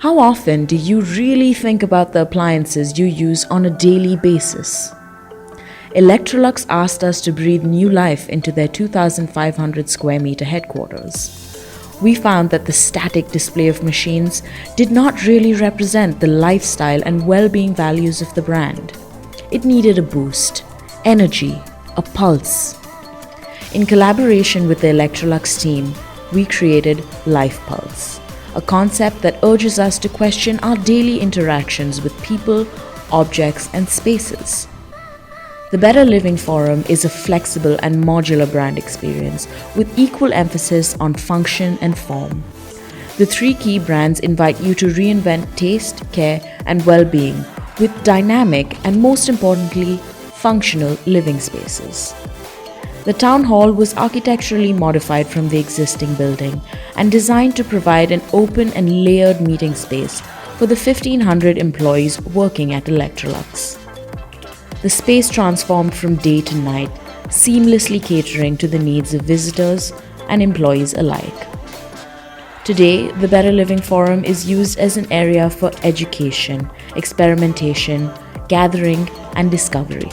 How often do you really think about the appliances you use on a daily basis? Electrolux asked us to breathe new life into their 2,500 square meter headquarters. We found that the static display of machines did not really represent the lifestyle and well-being values of the brand. It needed a boost, energy, a pulse. In collaboration with the Electrolux team, we created Life Pulse, a concept that urges us to question our daily interactions with people, objects, and spaces. The Better Living Forum is a flexible and modular brand experience with equal emphasis on function and form. The three key brands invite you to reinvent taste, care, and well-being with dynamic and, most importantly, functional living spaces. The town hall was architecturally modified from the existing building and designed to provide an open and layered meeting space for the 1,500 employees working at Electrolux. The space transformed from day to night, seamlessly catering to the needs of visitors and employees alike. Today, the Better Living Forum is used as an area for education, experimentation, gathering, and discovery.